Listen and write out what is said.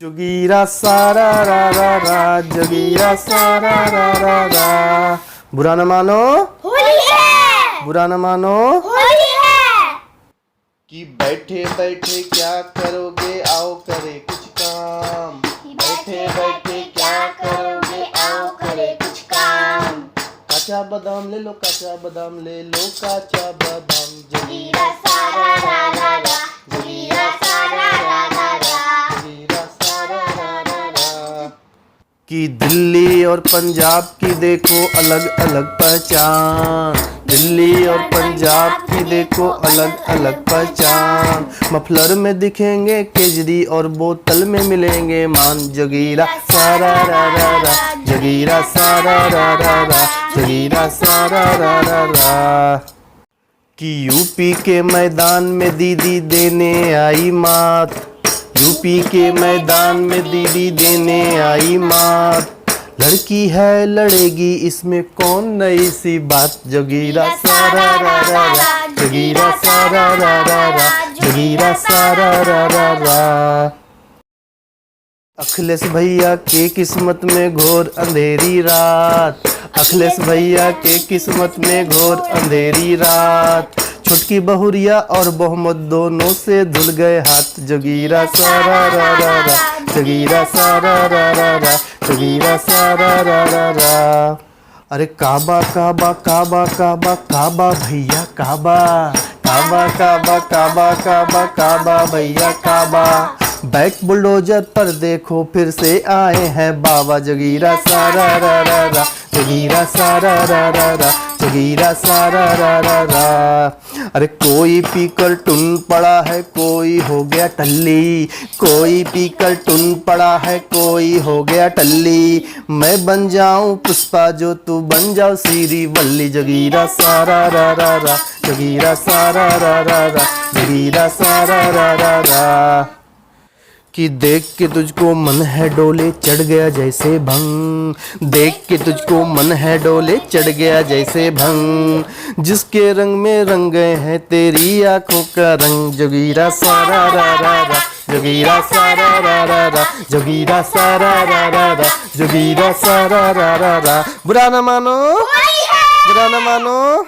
जोगीरा सारा रा रा रा, जोगीरा सारा रा रा रा। बुरा न मानो होली है, बुरा न मानो होली है। कि बैठे बैठे क्या करोगे, आओ करे कुछ काम। बैठे बैठे क्या करोगे, आओ करे कुछ काम। काचा बादाम ले लो, काचा बादाम ले लो, काचा बादाम। जोगीरा सारा रा रा रा, जोगीरा सारा रा रा रा, जोगीरा सारा रा रा रा। कि दिल्ली और पंजाब की देखो अलग अलग पहचान, दिल्ली और पंजाब की देखो अलग अलग पहचान। मफलर में दिखेंगे केजरी और बोतल में मिलेंगे मान। जोगीरा सारा रा रा रा, जोगीरा सारा रा रा रा, जोगीरा सारा रा रा रा। कि यूपी के मैदान में दीदी देने आई मात, यूपी के मैदान में दीदी देने आई मात। लड़की है लड़ेगी इसमें कौन नई सी बात। जोगीरा सारा रा रा रा, जोगीरा सारा रा रा रा, जोगीरा सारा रा रा रा। अखिलेश भैया के किस्मत में घोर अंधेरी रात, अखिलेश भैया के किस्मत में घोर अंधेरी रात। छुटकी बहुरिया और बहुमत दोनों से धुल गए हाथ। जोगीरा सारा रा रा रा, जोगीरा सारा रा रा रा, जोगीरा सारा रा रा रा। अरे काबा काबा काबा काबा काबा भैया काबा, काबा काबा काबा काबा काबा भैया काबा। बैक बुलडोजर पर देखो फिर से आए हैं बाबा। जोगीरा सारा रा रा रा, जोगीरा सारा रा रा रा, जोगीरा सारा रा रा रा। अरे कोई पीकर टुन पड़ा है, कोई हो गया टल्ली, कोई पीकर टुन पड़ा है, कोई हो गया टल्ली। मैं बन जाऊं पुष्पा जो तू बन जाओ सीरी वल्ली। जोगीरा सारा रा रा रा, जोगीरा सारा रा रा रा, जोगीरा सारा रा रा रा। कि देख के तुझको मन है डोले चढ़ गया जैसे भंग, देख के तुझको मन है डोले चढ़ गया जैसे भंग। जिसके रंग में रंग गए हैं तेरी आंखों का रंग। जोगीरा सारा रा रा रा, जोगीरा सारा रा रा रा, जोगीरा सारा रा रा रा, जोगीरा सारा रा रा रा। बुरा न मानो, होली है, बुरा न मानो।